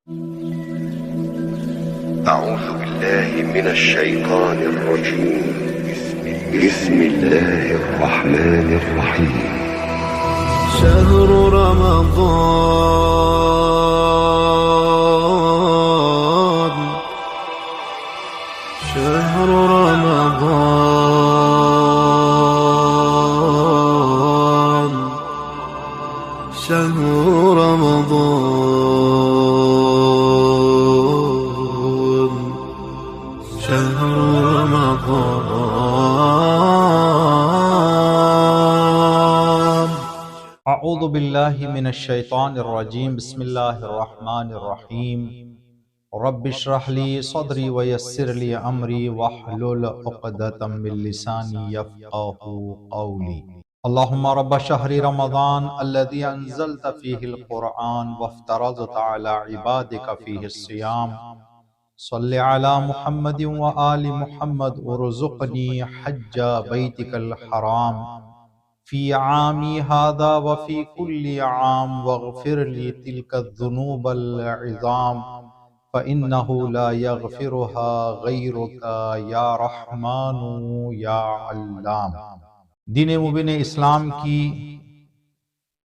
أعوذ بالله من الشيطان الرجيم. بسم الله الرحمن الرحيم. شهر رمضان شهر رمضان شهر رمضان شهر رمضان. اعوذ باللہ من الشیطان الرجیم. بسم اللہ الرحمن الرحیم. رب اشرح لی صدری ویسر لی امری واحلل عقدۃ من لسانی یفقهوا قولی. اللہم رب شہر رمضان الذی انزلت فیہ القرآن وافترضت علی عبادک فیہ الصیام. صلی علی محمد وآل محمد ورزقنی حج بیتک الحرام فی عامی هذا وفی کل عام واغفر لی تلک الذنوب العظام فإنه لا يغفرها غیرک یا رحمن یا علام. دین مبین اسلام کی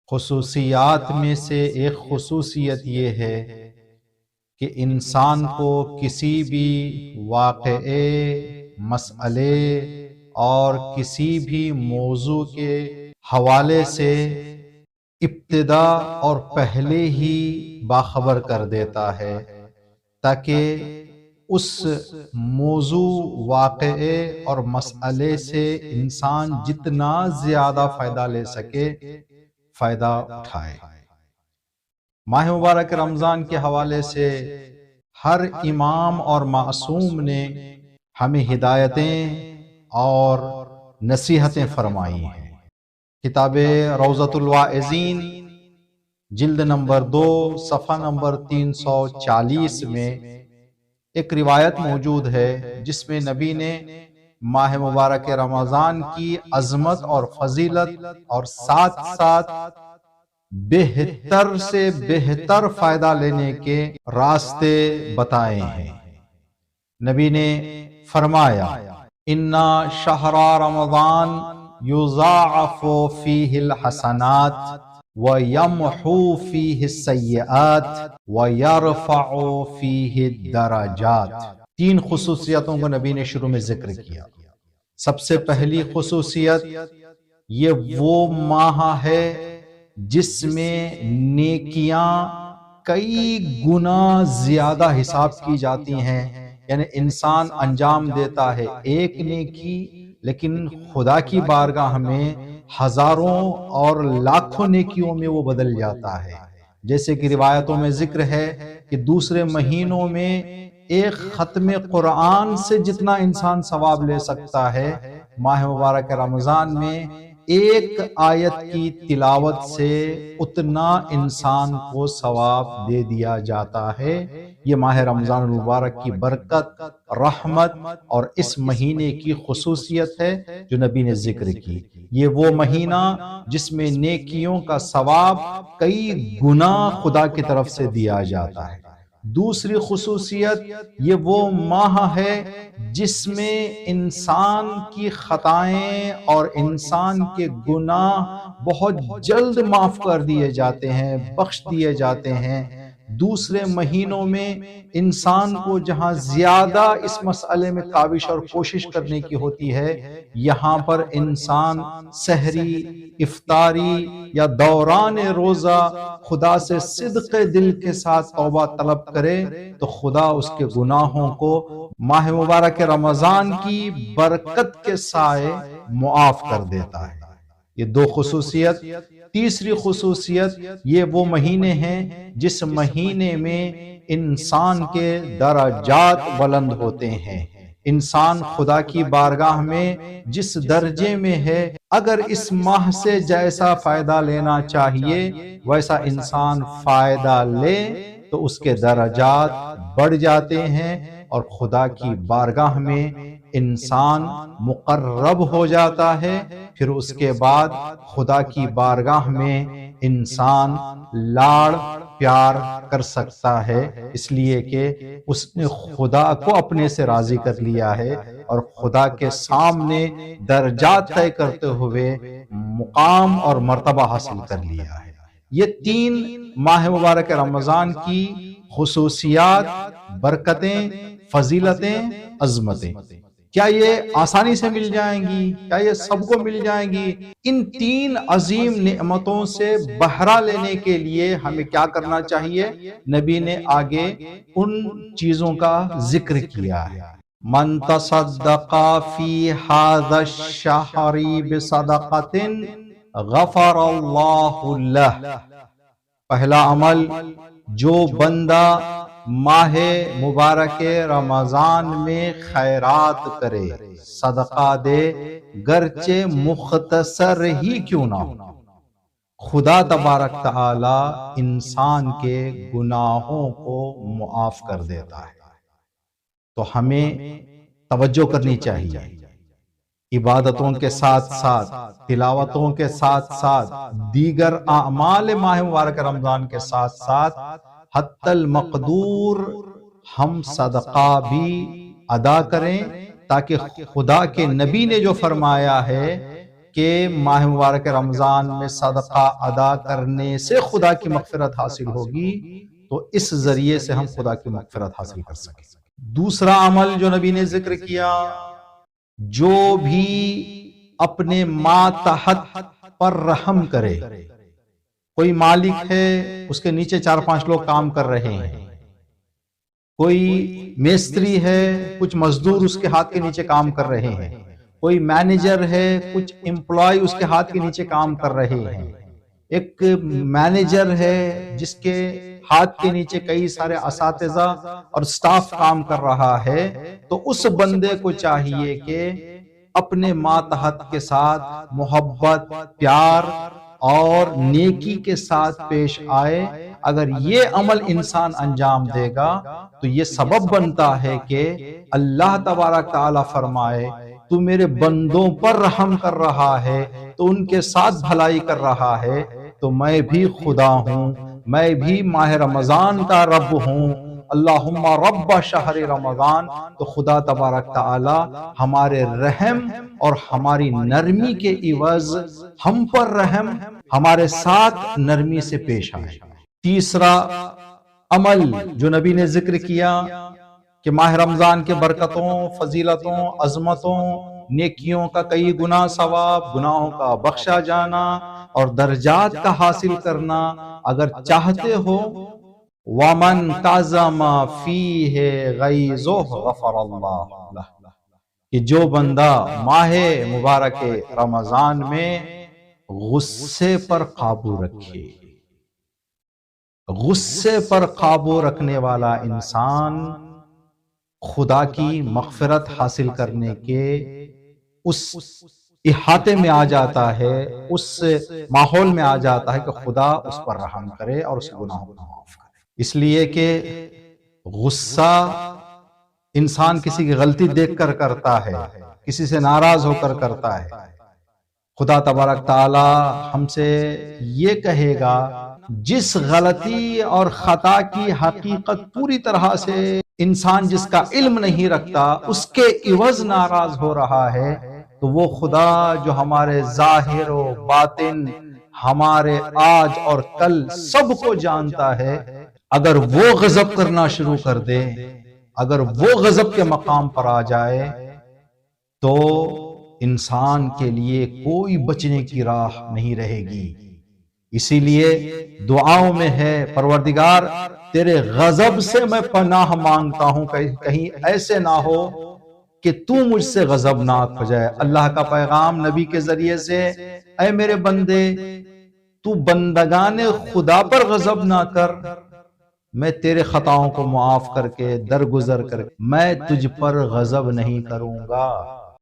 خصوصیات میں سے ایک خصوصیت یہ ہے کہ انسان کو کسی بھی واقعے، مسئلے اور کسی بھی موضوع کے حوالے سے ابتدا اور پہلے ہی باخبر کر دیتا ہے تاکہ اس موضوع، واقعے اور مسئلے سے انسان جتنا زیادہ فائدہ لے سکے فائدہ اٹھائے. ماہ مبارک رمضان کے حوالے سے ہر امام اور معصوم نے ہمیں ہدایتیں اور نصیحتیں فرمائی ہیں. کتاب روضۃ الواعظین جلد نمبر 2 صفحہ نمبر 340 میں ایک روایت موجود ہے جس میں نبی نے ماہ مبارک رمضان کی عظمت اور فضیلت اور ساتھ ساتھ بہتر سے بہتر فائدہ لینے کے راستے بتائے ہیں. نبی نے فرمایا اِنَّ شَهْرَ رَمَضَانَ يُضَاعَفُ فِيهِ الْحَسَنَاتِ وَيَمْحُو فِيهِ السَّيِّئَاتِ وَيَرْفَعُ فِيهِ الدَّرَجَاتِ. 3 خصوصیتوں کو نبی نے شروع میں ذکر کیا. سب سے پہلی خصوصیت یہ وہ ماہ ہے جس میں نیکیاں کئی گنا زیادہ حساب کی جاتی ہیں. یعنی انسان انجام دیتا ہے ایک نیکی لیکن خدا کی بارگاہ میں ہزاروں اور لاکھوں نیکیوں میں وہ بدل جاتا ہے. جیسے کہ روایتوں میں ذکر ہے کہ دوسرے مہینوں میں ایک ختم قرآن سے جتنا انسان ثواب لے سکتا ہے، ماہ مبارک رمضان میں ایک آیت کی تلاوت سے اتنا انسان کو ثواب دے دیا جاتا ہے. یہ ماہ رمضان المبارک کی برکت، رحمت اور اس مہینے کی خصوصیت ہے جو نبی نے ذکر کی. یہ وہ مہینہ جس میں نیکیوں کا ثواب کئی گنا خدا کی طرف سے دیا جاتا ہے. دوسری خصوصیت یہ وہ ماہ ہے جس میں انسان کی خطائیں اور انسان کے گناہ بہت جلد معاف کر دیے جاتے ہیں، بخش دیے جاتے ہیں. دوسرے مہینوں میں انسان کو جہاں زیادہ اس مسئلے میں کاوش اور کوشش کرنے کی ہوتی ہے، یہاں پر انسان سحری، افطاری یا دوران روزہ خدا سے صدق دل کے ساتھ توبہ طلب کرے تو خدا اس کے گناہوں کو ماہ مبارک رمضان کی برکت کے سائے معاف کر دیتا ہے. یہ 2 خصوصیت. تیسری خصوصیت یہ وہ مہینے ہیں جس مہینے میں انسان کے درجات بلند ہوتے ہیں. انسان خدا کی بارگاہ میں جس درجے میں ہے، اگر اس ماہ سے جیسا فائدہ لینا چاہیے ویسا انسان فائدہ لے تو اس کے درجات بڑھ جاتے ہیں اور خدا کی بارگاہ میں انسان مقرب ہو جاتا ہے. پھر اس کے بعد خدا کی بارگاہ میں انسان لاڑ پیار کر سکتا ہے، اس لیے کہ اس نے خدا کو اپنے سے راضی کر لیا ہے اور خدا کے سامنے درجات طے کرتے ہوئے مقام اور مرتبہ حاصل کر لیا ہے۔ یہ 3 ماہ مبارک رمضان کی خصوصیات، برکتیں، فضیلتیں، عظمتیں، کیا یہ آسانی سے مل جائیں گی؟ کیا یہ سب کو مل جائیں گی؟ ان 3 عظیم نعمتوں سے بہرہ لینے کے لیے ہمیں کیا کرنا چاہیے؟ نبی نے آگے ان چیزوں کا ذکر کیا ہے۔ من تصدق فی ھذا الشہر بصدقۃ غفر اللہ لہ، پہلا عمل، جو بندہ ماہ مبارک رمضان میں خیرات کرے، صدقہ دے، گرچہ مختصر ہی کیوں نہ ہو، خدا تبارک تعالی انسان کے گناہوں کو معاف کر دیتا ہے۔ تو ہمیں توجہ کرنی چاہیے، عبادتوں کے ساتھ ساتھ، تلاوتوں کے ساتھ ساتھ، دیگر اعمال ماہ مبارک رمضان کے ساتھ ساتھ حتی المقدور ہم صدقہ بھی ادا کریں، تاکہ خدا کے نبی نے جو فرمایا ہے کہ ماہ مبارک رمضان میں صدقہ ادا کرنے سے خدا کی مغفرت حاصل ہوگی، تو اس ذریعے سے ہم خدا کی مغفرت حاصل کر سکیں۔ دوسرا عمل جو نبی نے ذکر کیا، جو بھی اپنے ماتحت پر رحم کرے، کوئی مالک ہے، اس کے نیچے 4-5 لوگ کام کر رہے ہیں، کوئی میستری ہے، کچھ مزدور اس کے ہاتھ کے نیچے کام کر رہے ہیں، کوئی مینیجر ہے، کچھ امپلائی اس کے ہاتھ کے نیچے کام کر رہے ہیں، ایک مینیجر ہے جس کے ہاتھ کے نیچے کئی سارے اساتذہ اور سٹاف کام کر رہا ہے، تو اس بندے کو چاہیے کہ اپنے ماتحت کے ساتھ محبت، پیار اور نیکی کے ساتھ پیش آئے۔ اگر یہ عمل انسان انجام دے گا تو یہ سبب بنتا ہے کہ اللہ تبارک تعالیٰ فرمائے تو میرے بندوں پر رحم کر رہا ہے، تو ان کے ساتھ بھلائی کر رہا ہے، تو میں بھی خدا ہوں، میں بھی ماہ رمضان کا رب ہوں، اللہم رب شہر رمضان۔ تو خدا تبارک تعالی ہمارے رحم اور ہماری نرمی کے عوض ہم پر رحم، ہمارے ساتھ نرمی سے پیش آئے۔ تیسرا عمل جو نبی نے ذکر کیا کہ ماہ رمضان کے برکتوں، فضیلتوں، عظمتوں، نیکیوں کا کئی گنا ثواب، گناہوں کا بخشا جانا اور درجات کا حاصل کرنا اگر چاہتے ہو، وَمَنْ قَزَمَ فِيهِ غَيْظُهُ غَفَرَ اللَّهُ لَهُ، کہ جو بندہ ماہ مبارک رمضان میں غصے پر قابو رکھے، غصے پر قابو رکھنے والا انسان خدا کی مغفرت حاصل کرنے کے اس احاطے میں آ جاتا ہے، اس ماحول میں آ جاتا ہے کہ خدا اس پر رحم کرے اور اس گناہوں کو معاف کرے۔ اس لیے کہ غصہ انسان کسی کی غلطی دیکھ کر کرتا ہے، کسی سے ناراض ہو کر کرتا ہے۔ خدا تبارک تعالی ہم سے یہ کہے گا، جس غلطی اور خطا کی حقیقت پوری طرح سے انسان جس کا علم نہیں رکھتا، اس کے عوض ناراض ہو رہا ہے، تو وہ خدا جو ہمارے ظاہر و باطن، ہمارے آج اور کل سب کو جانتا ہے، اگر وہ غضب کرنا شروع کر دے، اگر وہ غضب کے مقام پر آ جائے، تو انسان کے لیے کوئی بچنے کی راہ نہیں رہے گی۔ اسی لیے دعاؤں میں ہے، پروردگار تیرے غضب سے میں پناہ مانگتا ہوں، کہیں ایسے نہ ہو کہ تو مجھ سے غضبناک ہو جائے۔ اللہ کا پیغام نبی کے ذریعے سے، اے میرے بندے، تو بندگان خدا پر غضب نہ کر، میں تیرے خطاؤں کو معاف کر کے، درگزر کر کے میں تجھ پر غضب نہیں کروں گا۔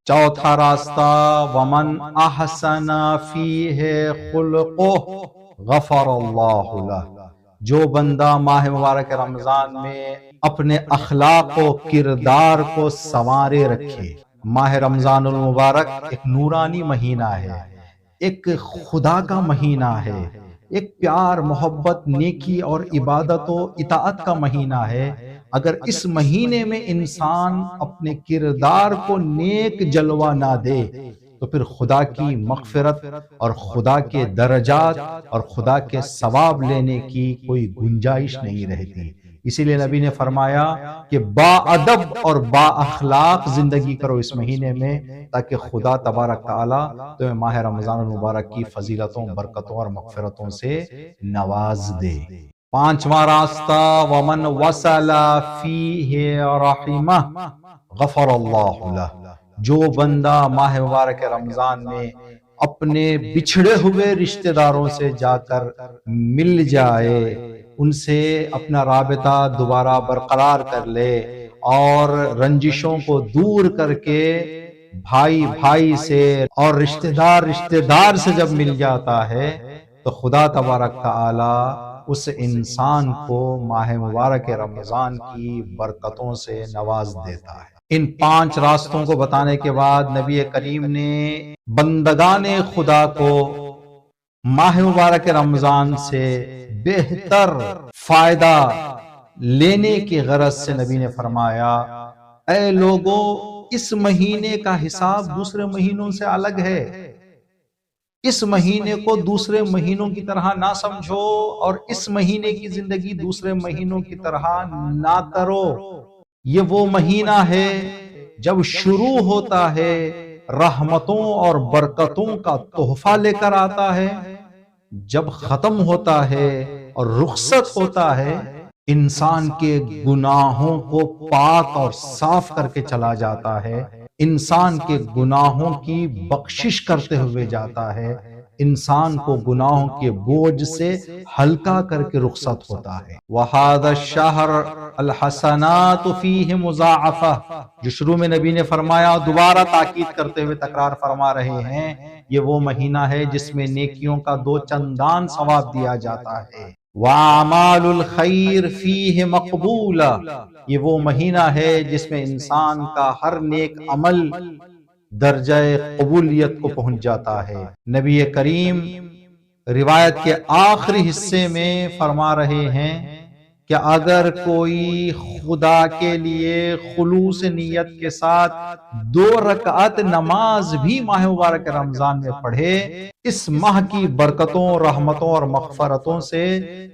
چوتھا راستہ، ومن احسن فیہ خلقہ غفر اللہ لہ، جو بندہ ماہ مبارک رمضان میں اپنے اخلاق و کردار کو سنوارے رکھے۔ ماہ رمضان المبارک ایک نورانی مہینہ ہے، ایک خدا کا مہینہ ہے، ایک پیار، محبت، نیکی اور عبادت و اطاعت کا مہینہ ہے۔ اگر اس مہینے میں انسان اپنے کردار کو نیک جلوہ نہ دے تو پھر خدا کی مغفرت اور خدا کے درجات اور خدا کے ثواب لینے کی کوئی گنجائش نہیں رہتی۔ اسی لیے نبی نے فرمایا کہ با ادب اور با اخلاق زندگی کرو اس مہینے میں، تاکہ خدا تبارک تعالی تمہیں ماہ رمضان المبارک کی فضیلتوں، برکتوں اور مغفرتوں سے نواز دے۔ پانچواں راستہ، ومن وصل فیہ رحمہ غفر اللہ لہ، جو بندہ ماہ مبارک رمضان میں اپنے بچھڑے ہوئے رشتہ داروں سے جا کر مل جائے، ان سے اپنا رابطہ دوبارہ برقرار کر لے اور رنجشوں کو دور کر کے بھائی بھائی سے اور رشتہ دار سے جب مل جاتا ہے تو خدا تبارک تعالی اس انسان کو ماہ مبارک رمضان کی برکتوں سے نواز دیتا ہے۔ ان 5 راستوں کو بتانے کے بعد نبی کریم نے بندگان خدا کو ماہ مبارک رمضان سے بہتر فائدہ لینے کی غرض سے نبی نے فرمایا، اے لوگو، اس مہینے کا حساب دوسرے مہینوں سے الگ ہے۔ اس مہینے کو دوسرے مہینوں کی طرح نہ سمجھو اور اس مہینے کی زندگی دوسرے مہینوں کی طرح نہ کرو۔ یہ وہ مہینہ ہے جب شروع ہوتا ہے رحمتوں اور برکتوں کا تحفہ لے کر آتا ہے، جب ختم ہوتا ہے اور رخصت ہوتا ہے انسان کے گناہوں کو پاک اور صاف کر کے چلا جاتا ہے، انسان کے گناہوں کی بخشش کرتے ہوئے جاتا ہے، انسان کو گناہوں کے بوجھ سے ہلکا کر کے رخصت ہوتا ہے۔ وَهَذَا الشَّهْرُ الْحَسَنَاتُ فِيهِ مُضَاعَفَةٌ، جو شروع میں نبی نے فرمایا، دوبارہ تاکید کرتے ہوئے تکرار فرما رہے ہیں، یہ وہ مہینہ ہے جس میں نیکیوں کا 2 چندان ثواب دیا جاتا ہے۔ وَأَعْمَالُ الْخَيْرِ فِيهِ مَقْبُولَةٌ، یہ وہ مہینہ ہے جس میں انسان کا ہر نیک عمل درجہ قبولیت کو پہنچ جاتا ہے۔ نبی کریم روایت کے آخری حصے میں فرما رہے ہیں کہ اگر کوئی خدا کے لیے خلوص نیت کے ساتھ 2 رکعت نماز بھی ماہ مبارک رمضان میں پڑھے، اس ماہ کی برکتوں، رحمتوں اور مغفرتوں سے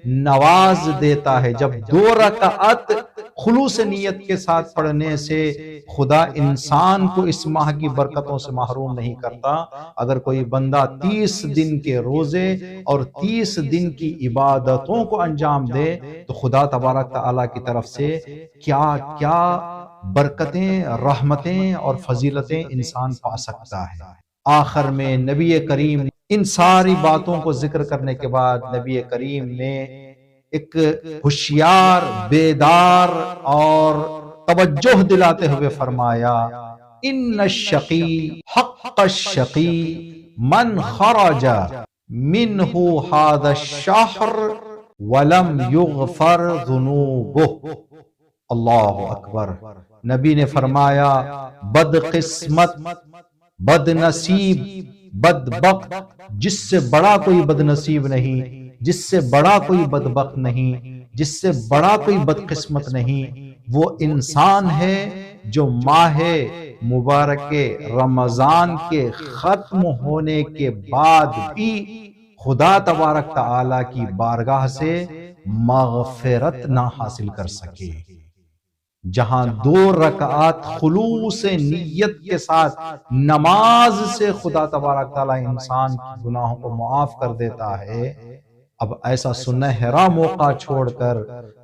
نواز دیتا ہے۔ جب 2 رکعت خلوص نیت کے ساتھ پڑھنے سے خدا انسان کو اس ماہ کی برکتوں سے محروم نہیں کرتا۔ اگر کوئی بندہ 30 دن کے روزے اور 30 دن کی عبادتوں کو انجام دے تو خدا تبارک تعالیٰ کی طرف سے کیا کیا برکتیں، رحمتیں اور فضیلتیں انسان پا سکتا ہے۔ آخر میں نبی کریم ان ساری باتوں کو ذکر کرنے کے بعد نبی کریم نے ایک ہوشیار، بیدار اور توجہ دلاتے ہوئے فرمایا، ان الشقی حق الشقی من خرج منہ هذا الشہر ولم یغفر ذنوبہ۔ اللہ اکبر۔ نبی نے فرمایا، بد قسمت، بد نصیب، بدبخت، جس سے بڑا کوئی بد نصیب نہیں، جس سے بڑا کوئی بدبخت نہیں، جس سے بڑا کوئی بدقسمت نہیں، وہ انسان ہے جو ماہ مبارک رمضان کے ختم ہونے کے بعد بھی خدا تبارک تعالی کی بارگاہ سے مغفرت نہ حاصل کر سکے۔ جہاں 2 رکعات خلوص نیت کے ساتھ نماز سے خدا تبارک تعالی انسان کے گناہوں کو معاف کر دیتا ہے، اب ایسا سنہرا موقع چھوڑ کر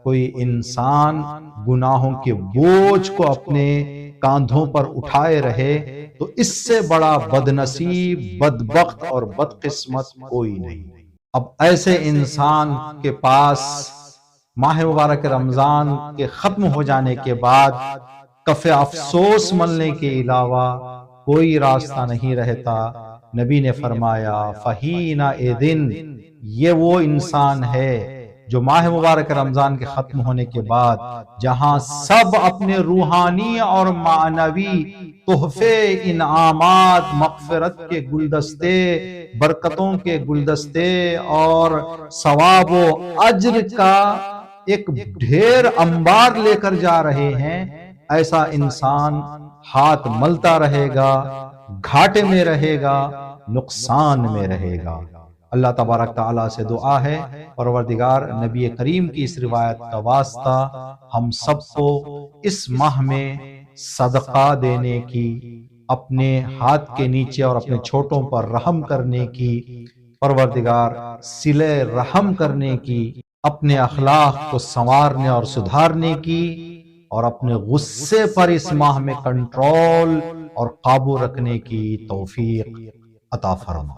کوئی انسان گناہوں کے بوجھ کو اپنے کاندھوں پر اٹھائے رہے تو اس سے بڑا بد نصیب، بدبخت اور بدقسمت کوئی نہیں۔ اب ایسے انسان کے پاس ماہ مبارک رمضان کے ختم ہو جانے کے بعد کف افسوس ملنے کے علاوہ کوئی راستہ نہیں رہتا۔ نبی نے فرمایا، فَحِینَئِذٍ، یہ وہ انسان ہے جو ماہ مبارک رمضان کے ختم ہونے کے بعد جہاں سب اپنے روحانی اور معنوی تحفے، انعامات، مغفرت کے گلدستے، برکتوں کے گلدستے اور ثواب و اجر کا ایک ڈھیر انبار لے کر جا رہے ہیں، ایسا انسان ہاتھ ملتا رہے گا، گھاٹے میں رہے گا، نقصان میں رہے گا۔ اللہ تبارک تعالیٰ سے دعا ہے پروردگار نبی کریم کی اس روایت کا واسطہ ہم سب کو اس ماہ میں صدقہ دینے کی، اپنے ہاتھ کے نیچے اور اپنے چھوٹوں پر رحم کرنے کی، پروردگار صلہ رحم کرنے کی، اپنے اخلاق کو سنوارنے اور سدھارنے کی، اور اپنے غصے پر اس ماہ میں کنٹرول اور قابو رکھنے کی توفیق عطا فرما۔